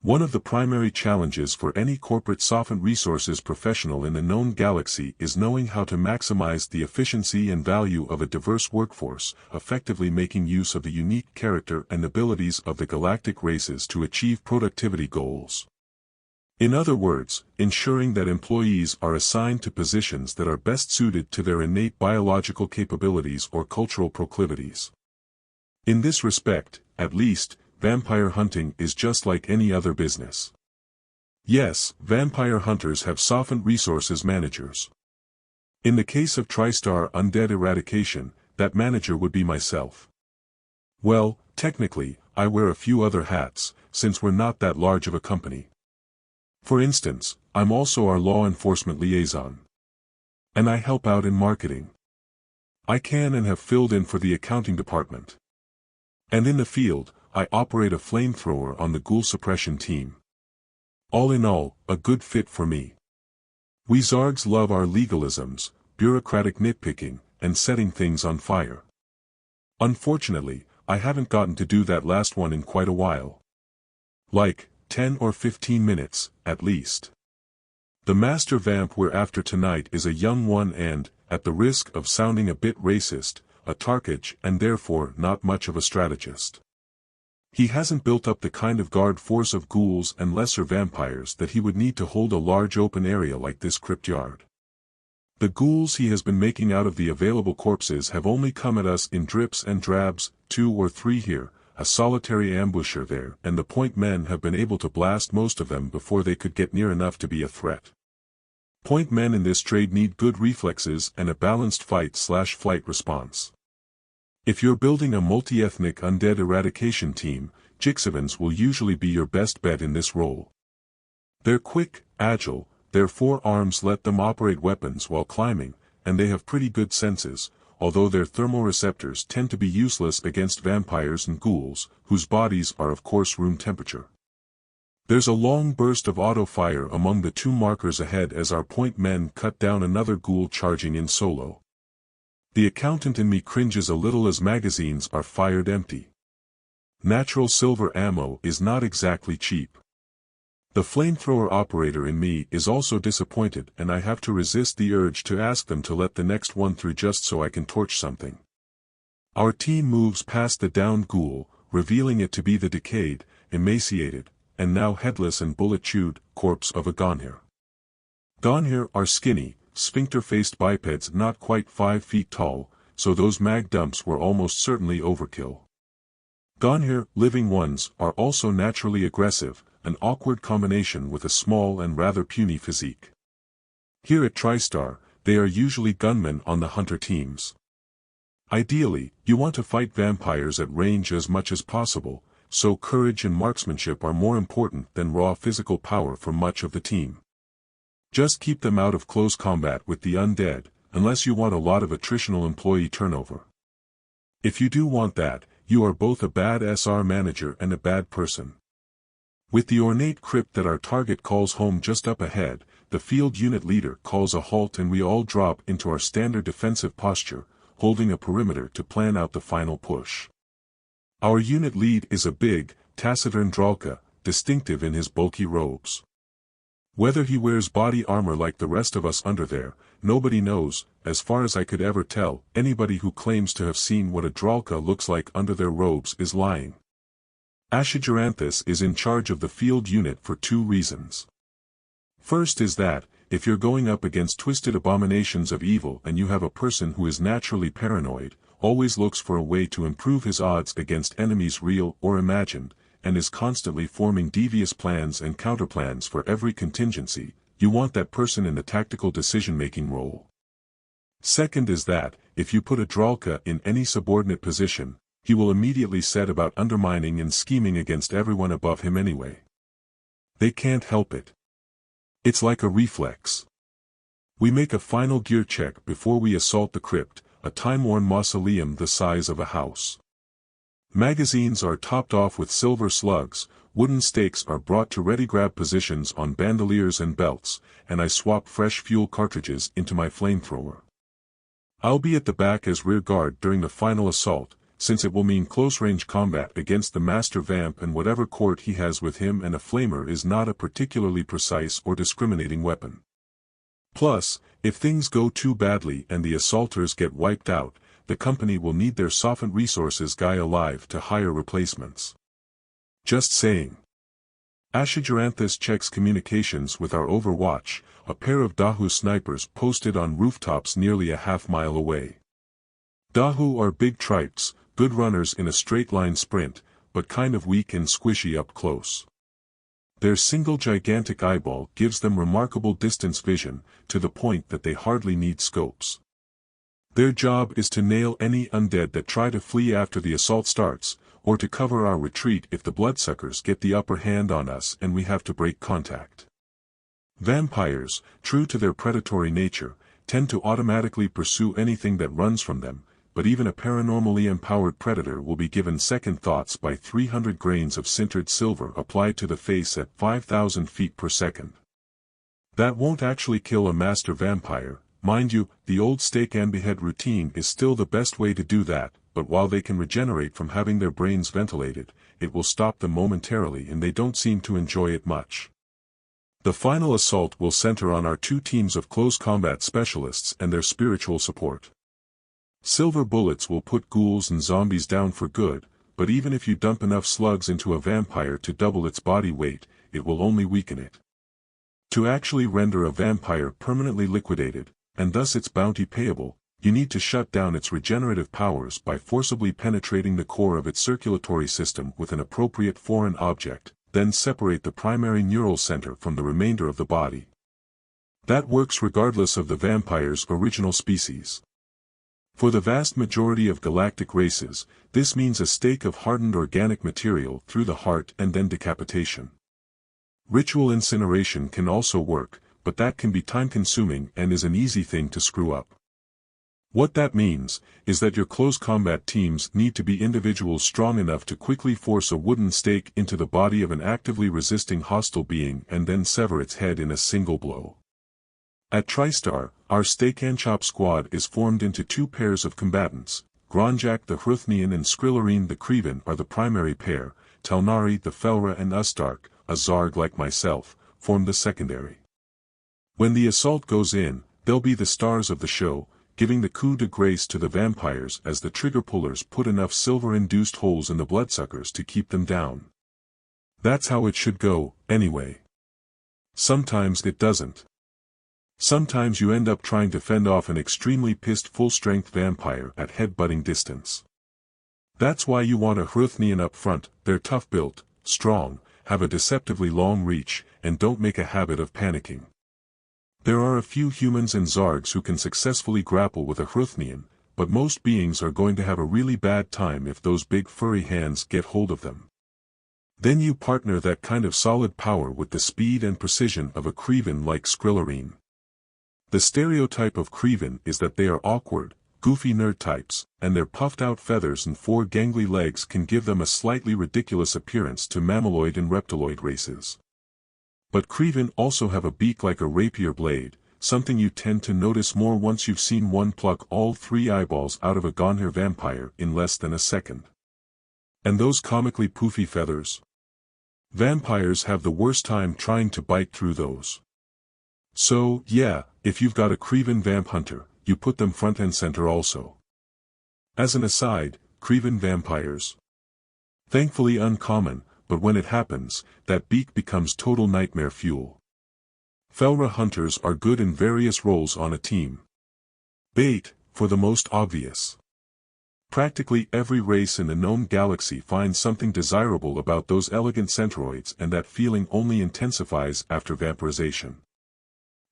One of the primary challenges for any corporate softened resources professional in the known galaxy is knowing how to maximize the efficiency and value of a diverse workforce, effectively making use of the unique character and abilities of the galactic races to achieve productivity goals. In other words, ensuring that employees are assigned to positions that are best suited to their innate biological capabilities or cultural proclivities. In this respect, at least, vampire hunting is just like any other business. Yes, vampire hunters have softened resources managers. In the case of TriStar Undead Eradication, that manager would be myself. Well, technically, I wear a few other hats, since we're not that large of a company. For instance, I'm also our law enforcement liaison. And I help out in marketing. I can and have filled in for the accounting department. And in the field, I operate a flamethrower on the ghoul suppression team. All in all, a good fit for me. We Zargs love our legalisms, bureaucratic nitpicking, and setting things on fire. Unfortunately, I haven't gotten to do that last one in quite a while. Like, 10 or 15 minutes, at least. The master vamp we're after tonight is a young one and, at the risk of sounding a bit racist, a Tarkage and therefore not much of a strategist. He hasn't built up the kind of guard force of ghouls and lesser vampires that he would need to hold a large open area like this cryptyard. The ghouls he has been making out of the available corpses have only come at us in drips and drabs, 2 or 3 here, a solitary ambusher there, and the point men have been able to blast most of them before they could get near enough to be a threat. Point men in this trade need good reflexes and a balanced fight/flight response. If you're building a multi-ethnic undead eradication team, Jixavans will usually be your best bet in this role. They're quick, agile, their 4 arms let them operate weapons while climbing, and they have pretty good senses, although their thermoreceptors tend to be useless against vampires and ghouls, whose bodies are of course room temperature. There's a long burst of auto-fire among the 2 markers ahead as our point men cut down another ghoul charging in solo. The accountant in me cringes a little as magazines are fired empty. Natural silver ammo is not exactly cheap. The flamethrower operator in me is also disappointed and I have to resist the urge to ask them to let the next one through just so I can torch something. Our team moves past the downed ghoul, revealing it to be the decayed, emaciated, and now headless and bullet-chewed, corpse of a Gonhir. Gonhir are skinny, sphincter-faced bipeds not quite 5 feet tall, so those mag dumps were almost certainly overkill. Gonhir, living ones, are also naturally aggressive, an awkward combination with a small and rather puny physique. Here at TriStar, they are usually gunmen on the hunter teams. Ideally, you want to fight vampires at range as much as possible, so courage and marksmanship are more important than raw physical power for much of the team. Just keep them out of close combat with the undead, unless you want a lot of attritional employee turnover. If you do want that, you are both a bad SR manager and a bad person. With the ornate crypt that our target calls home just up ahead, the field unit leader calls a halt and we all drop into our standard defensive posture, holding a perimeter to plan out the final push. Our unit lead is a big, taciturn Dralka, distinctive in his bulky robes. Whether he wears body armor like the rest of us under there, nobody knows. As far as I could ever tell, anybody who claims to have seen what a Dralka looks like under their robes is lying. Ashigeranthus is in charge of the field unit for 2 reasons. First is that, if you're going up against twisted abominations of evil and you have a person who is naturally paranoid, always looks for a way to improve his odds against enemies real or imagined, and is constantly forming devious plans and counterplans for every contingency, you want that person in the tactical decision-making role. Second is that, if you put a Dralka in any subordinate position, he will immediately set about undermining and scheming against everyone above him anyway. They can't help it. It's like a reflex. We make a final gear check before we assault the crypt, a time-worn mausoleum the size of a house. Magazines are topped off with silver slugs, wooden stakes are brought to ready-grab positions on bandoliers and belts, and I swap fresh fuel cartridges into my flamethrower. I'll be at the back as rear guard during the final assault, since it will mean close-range combat against the Master Vamp, and whatever court he has with him, and a flamer is not a particularly precise or discriminating weapon. Plus, if things go too badly and the assaulters get wiped out, the company will need their softened resources guy alive to hire replacements. Just saying. Ashigeranthus checks communications with our Overwatch, a pair of Dahu snipers posted on rooftops nearly a half-mile away. Dahu are big tripes, good runners in a straight-line sprint, but kind of weak and squishy up close. Their single gigantic eyeball gives them remarkable distance vision, to the point that they hardly need scopes. Their job is to nail any undead that try to flee after the assault starts, or to cover our retreat if the bloodsuckers get the upper hand on us and we have to break contact. Vampires, true to their predatory nature, tend to automatically pursue anything that runs from them, but even a paranormally empowered predator will be given second thoughts by 300 grains of sintered silver applied to the face at 5,000 feet per second. That won't actually kill a master vampire, mind you. The old stake and behead routine is still the best way to do that, but while they can regenerate from having their brains ventilated, it will stop them momentarily and they don't seem to enjoy it much. The final assault will center on our two teams of close combat specialists and their spiritual support. Silver bullets will put ghouls and zombies down for good, but even if you dump enough slugs into a vampire to double its body weight, it will only weaken it. To actually render a vampire permanently liquidated, and thus its bounty payable, you need to shut down its regenerative powers by forcibly penetrating the core of its circulatory system with an appropriate foreign object, then separate the primary neural center from the remainder of the body. That works regardless of the vampire's original species. For the vast majority of galactic races, this means a stake of hardened organic material through the heart and then decapitation. Ritual incineration can also work, but that can be time-consuming and is an easy thing to screw up. What that means, is that your close combat teams need to be individuals strong enough to quickly force a wooden stake into the body of an actively resisting hostile being and then sever its head in a single blow. At TriStar, our Steak and Chop squad is formed into two pairs of combatants. Gronjak the Hruthnian and Skrillarine the Creven are the primary pair, Talnari the Felra and Ustark, a Zarg like myself, form the secondary. When the assault goes in, they'll be the stars of the show, giving the coup de grace to the vampires as the trigger pullers put enough silver-induced holes in the bloodsuckers to keep them down. That's how it should go, anyway. Sometimes it doesn't. Sometimes you end up trying to fend off an extremely pissed full-strength vampire at head-butting distance. That's why you want a Hruthnian up front. They're tough-built, strong, have a deceptively long reach, and don't make a habit of panicking. There are a few humans and Zargs who can successfully grapple with a Hruthnian, but most beings are going to have a really bad time if those big furry hands get hold of them. Then you partner that kind of solid power with the speed and precision of a Creven like Skrillarine. The stereotype of Creven is that they are awkward, goofy nerd types, and their puffed-out feathers and four gangly legs can give them a slightly ridiculous appearance to mammaloid and reptiloid races. But Creven also have a beak like a rapier blade, something you tend to notice more once you've seen one pluck all three eyeballs out of a Gonhair vampire in less than a second. And those comically poofy feathers? Vampires have the worst time trying to bite through those. So, yeah, if you've got a Creven vamp hunter, you put them front and center also. As an aside, Creven vampires? Thankfully uncommon, but when it happens, that beak becomes total nightmare fuel. Felra hunters are good in various roles on a team. Bait, for the most obvious. Practically every race in the known galaxy finds something desirable about those elegant centroids, and that feeling only intensifies after vampirization.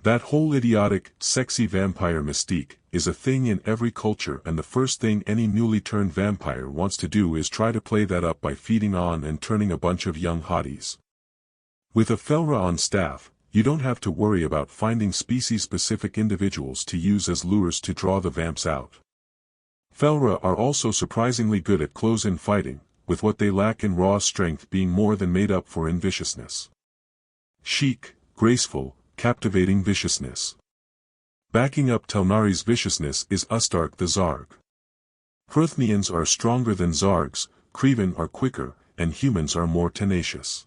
That whole idiotic, sexy vampire mystique is a thing in every culture, and the first thing any newly turned vampire wants to do is try to play that up by feeding on and turning a bunch of young hotties. With a Felra on staff, you don't have to worry about finding species-specific individuals to use as lures to draw the vamps out. Felra are also surprisingly good at close-in fighting, with what they lack in raw strength being more than made up for in viciousness. Chic, graceful, captivating viciousness. Backing up Talnari's viciousness is Ustark the Zarg. Hrthnians are stronger than Zargs, Kreven are quicker, and humans are more tenacious.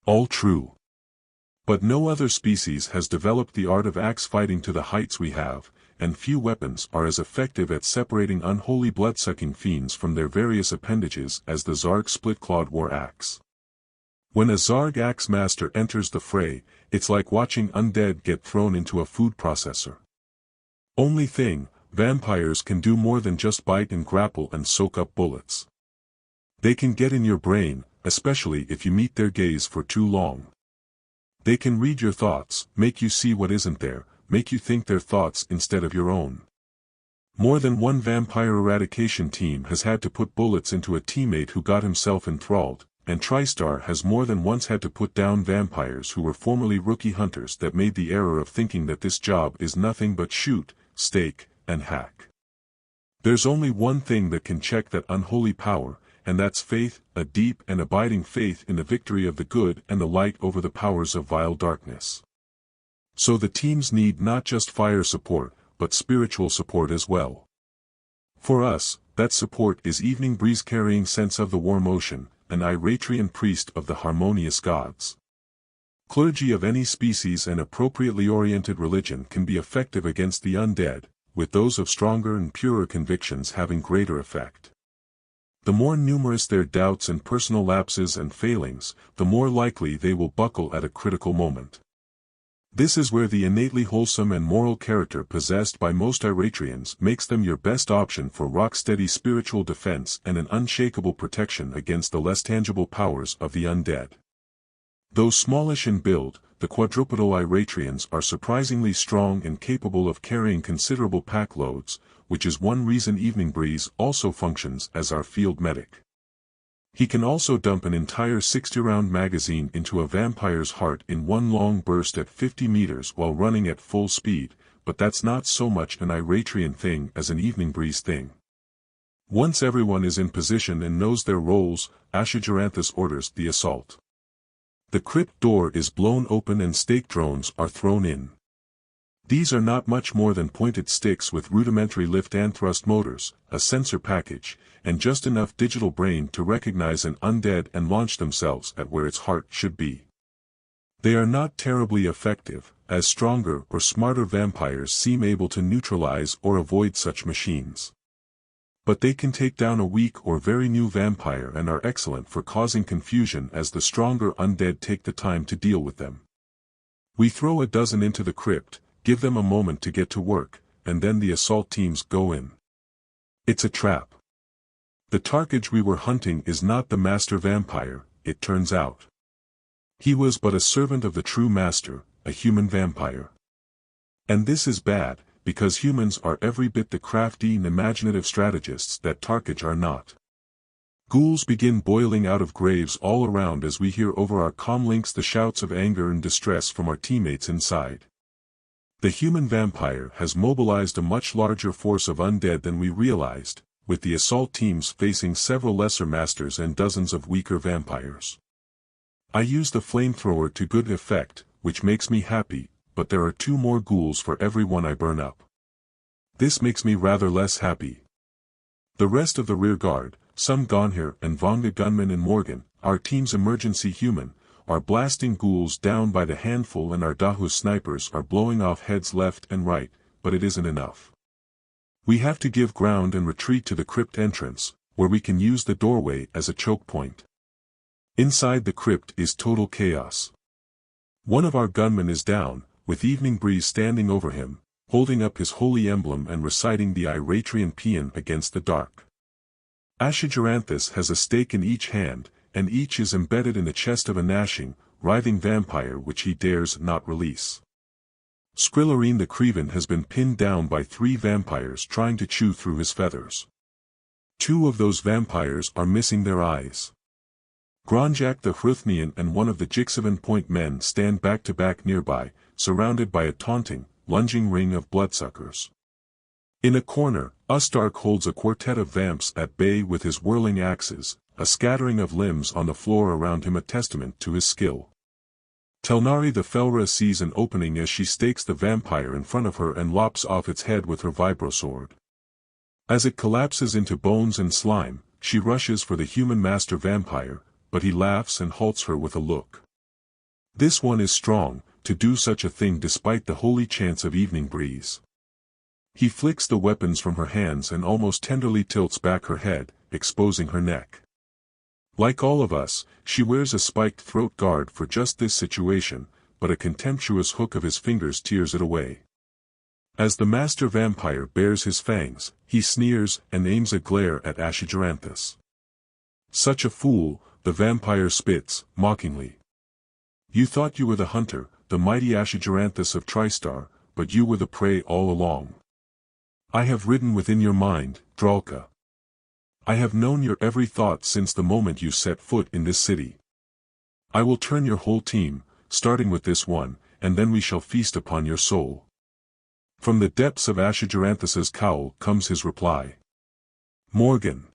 All true. But no other species has developed the art of axe fighting to the heights we have, and few weapons are as effective at separating unholy blood-sucking fiends from their various appendages as the Zarg split-clawed war axe. When a Zarg axe master enters the fray, it's like watching Undead get thrown into a food processor. Only thing, vampires can do more than just bite and grapple and soak up bullets. They can get in your brain, especially if you meet their gaze for too long. They can read your thoughts, make you see what isn't there, make you think their thoughts instead of your own. More than one vampire eradication team has had to put bullets into a teammate who got himself enthralled, and TriStar has more than once had to put down vampires who were formerly rookie hunters that made the error of thinking that this job is nothing but shoot, stake, and hack. There's only one thing that can check that unholy power, and that's faith, a deep and abiding faith in the victory of the good and the light over the powers of vile darkness. So the teams need not just fire support, but spiritual support as well. For us, that support is Evening Breeze carrying sense of the war motion, an Iratrian priest of the harmonious gods. Clergy of any species and appropriately oriented religion can be effective against the undead, with those of stronger and purer convictions having greater effect. The more numerous their doubts and personal lapses and failings, the more likely they will buckle at a critical moment. This is where the innately wholesome and moral character possessed by most Iratrians makes them your best option for rock-steady spiritual defense and an unshakable protection against the less tangible powers of the undead. Though smallish in build, the quadrupedal Iratrians are surprisingly strong and capable of carrying considerable pack loads, which is one reason Evening Breeze also functions as our field medic. He can also dump an entire 60-round magazine into a vampire's heart in one long burst at 50 meters while running at full speed, but that's not so much an Iratrian thing as an Evening Breeze thing. Once everyone is in position and knows their roles, Ashigeranthus orders the assault. The crypt door is blown open and stake drones are thrown in. These are not much more than pointed sticks with rudimentary lift and thrust motors, a sensor package, and just enough digital brain to recognize an undead and launch themselves at where its heart should be. They are not terribly effective, as stronger or smarter vampires seem able to neutralize or avoid such machines. But they can take down a weak or very new vampire and are excellent for causing confusion as the stronger undead take the time to deal with them. We throw a dozen into the crypt, give them a moment to get to work, and then the assault teams go in. It's a trap. The target we were hunting is not the master vampire, it turns out. He was but a servant of the true master, a human vampire. And this is bad, because humans are every bit the crafty and imaginative strategists that Tarkage are not. Ghouls begin boiling out of graves all around as we hear over our comlinks the shouts of anger and distress from our teammates inside. The human vampire has mobilized a much larger force of undead than we realized, with the assault teams facing several lesser masters and dozens of weaker vampires. I use the flamethrower to good effect, which makes me happy, but there are 2 more ghouls for every one I burn up. This makes me rather less happy. The rest of the rear guard, some Gonhir and Vonga gunmen and Morgan, our team's emergency human, are blasting ghouls down by the handful and our Dahus snipers are blowing off heads left and right, but it isn't enough. We have to give ground and retreat to the crypt entrance, where we can use the doorway as a choke point. Inside the crypt is total chaos. One of our gunmen is down, with Evening Breeze standing over him, holding up his holy emblem and reciting the Iratrian paean against the dark. Ashigeranthus has a stake in each hand, and each is embedded in the chest of a gnashing, writhing vampire which he dares not release. Skrillarine the Kreven has been pinned down by 3 vampires trying to chew through his feathers. 2 of those vampires are missing their eyes. Gronjak the Hrthnian and one of the Jixivan Point men stand back to back nearby, surrounded by a taunting, lunging ring of bloodsuckers. In a corner, Ustark holds a quartet of vamps at bay with his whirling axes, a scattering of limbs on the floor around him a testament to his skill. Telnari the Felra sees an opening as she stakes the vampire in front of her and lops off its head with her vibrosword. As it collapses into bones and slime, she rushes for the human master vampire, but he laughs and halts her with a look. This one is strong, to do such a thing despite the holy chance of evening breeze. He flicks the weapons from her hands and almost tenderly tilts back her head, exposing her neck. Like all of us, she wears a spiked throat guard for just this situation, but a contemptuous hook of his fingers tears it away. As the master vampire bares his fangs, he sneers and aims a glare at Ashigeranthus. Such a fool, the vampire spits, mockingly. You thought you were the hunter, the mighty Ashigeranthus of Tristar, but you were the prey all along. I have ridden within your mind, Dralka. I have known your every thought since the moment you set foot in this city. I will turn your whole team, starting with this one, and then we shall feast upon your soul. From the depths of Ashigeranthus's cowl comes his reply. Morgan.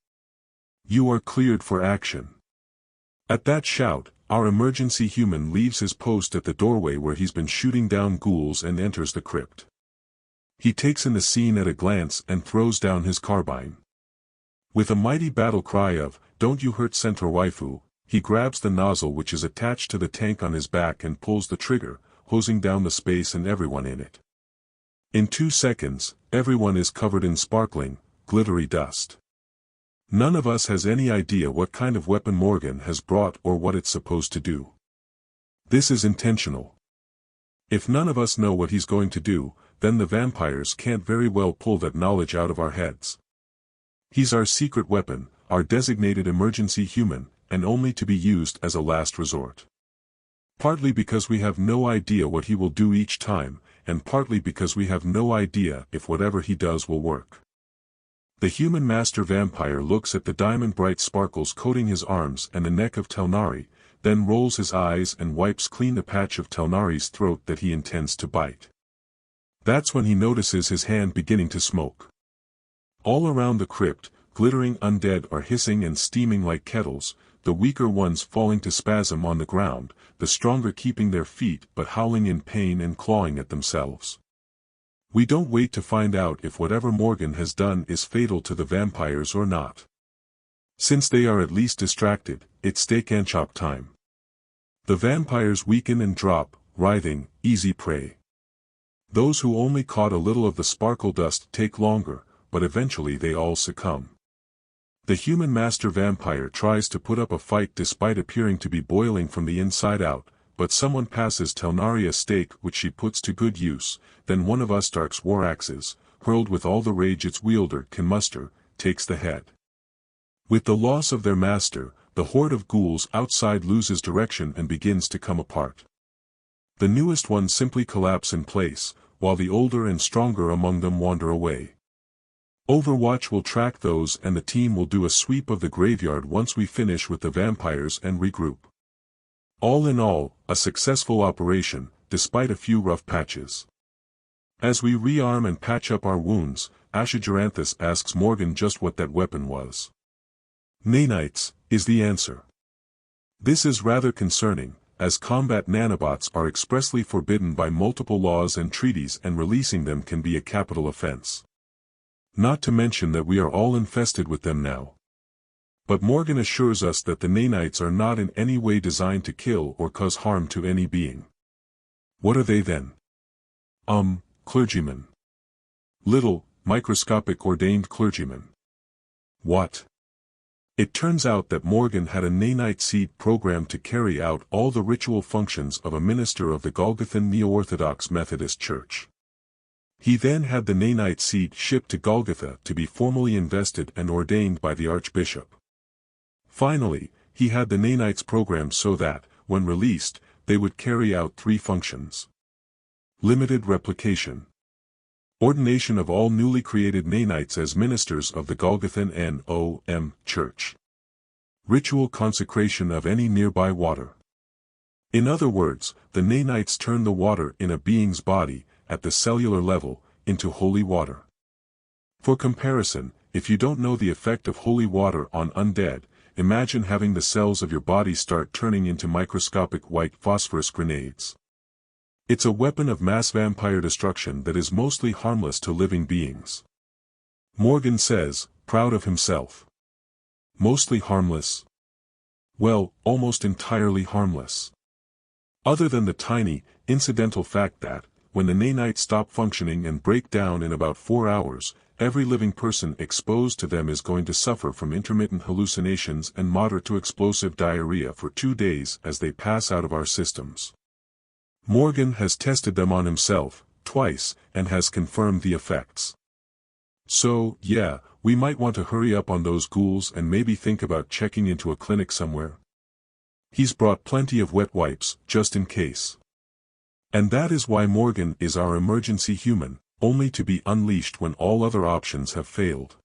You are cleared for action. At that shout, our emergency human leaves his post at the doorway where he's been shooting down ghouls and enters the crypt. He takes in the scene at a glance and throws down his carbine. With a mighty battle cry of, "Don't you hurt Centaur waifu," he grabs the nozzle which is attached to the tank on his back and pulls the trigger, hosing down the space and everyone in it. In 2 seconds, everyone is covered in sparkling, glittery dust. None of us has any idea what kind of weapon Morgan has brought or what it's supposed to do. This is intentional. If none of us know what he's going to do, then the vampires can't very well pull that knowledge out of our heads. He's our secret weapon, our designated emergency human, and only to be used as a last resort. Partly because we have no idea what he will do each time, and partly because we have no idea if whatever he does will work. The human master vampire looks at the diamond-bright sparkles coating his arms and the neck of Telnari, then rolls his eyes and wipes clean the patch of Telnari's throat that he intends to bite. That's when he notices his hand beginning to smoke. All around the crypt, glittering undead are hissing and steaming like kettles, the weaker ones falling to spasm on the ground, the stronger keeping their feet but howling in pain and clawing at themselves. We don't wait to find out if whatever Morgan has done is fatal to the vampires or not. Since they are at least distracted, it's steak and chop time. The vampires weaken and drop, writhing, easy prey. Those who only caught a little of the sparkle dust take longer, but eventually they all succumb. The human master vampire tries to put up a fight despite appearing to be boiling from the inside out, but someone passes Telnari a stake which she puts to good use, then one of Ustark's war axes, hurled with all the rage its wielder can muster, takes the head. With the loss of their master, the horde of ghouls outside loses direction and begins to come apart. The newest ones simply collapse in place, while the older and stronger among them wander away. Overwatch will track those and the team will do a sweep of the graveyard once we finish with the vampires and regroup. All in all, a successful operation, despite a few rough patches. As we rearm and patch up our wounds, Ashigeranthus asks Morgan just what that weapon was. Nanites, is the answer. This is rather concerning, as combat nanobots are expressly forbidden by multiple laws and treaties and releasing them can be a capital offense. Not to mention that we are all infested with them now. But Morgan assures us that the nanites are not in any way designed to kill or cause harm to any being. What are they then? Clergymen. Little, microscopic ordained clergymen. What? It turns out that Morgan had a nanite seed programmed to carry out all the ritual functions of a minister of the Golgothan Neo-Orthodox Methodist Church. He then had the nanite seed shipped to Golgotha to be formally invested and ordained by the Archbishop. Finally, he had the nanites programmed so that, when released, they would carry out 3 functions. Limited replication. Ordination of all newly created nanites as ministers of the Golgothan N.O.M. Church. Ritual consecration of any nearby water. In other words, the nanites turn the water in a being's body, at the cellular level, into holy water. For comparison, if you don't know the effect of holy water on undead, imagine having the cells of your body start turning into microscopic white phosphorus grenades. It's a weapon of mass vampire destruction that is mostly harmless to living beings. Morgan says, proud of himself. Mostly harmless. Well, almost entirely harmless. Other than the tiny, incidental fact that, when the nanites stop functioning and break down in about 4 hours, every living person exposed to them is going to suffer from intermittent hallucinations and moderate to explosive diarrhea for 2 days as they pass out of our systems. Morgan has tested them on himself, twice, and has confirmed the effects. So, yeah, we might want to hurry up on those ghouls and maybe think about checking into a clinic somewhere. He's brought plenty of wet wipes, just in case. And that is why Morgan is our emergency human, only to be unleashed when all other options have failed.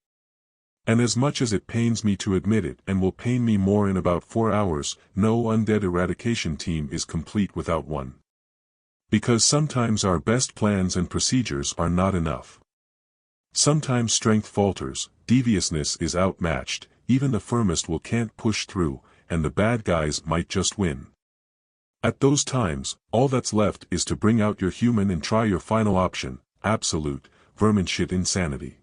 And as much as it pains me to admit it and will pain me more in about 4 hours, no Undead eradication team is complete without one. Because sometimes our best plans and procedures are not enough. Sometimes strength falters, deviousness is outmatched, even the firmest will can't push through, and the bad guys might just win. At those times, all that's left is to bring out your human and try your final option, absolute, vermin shit insanity.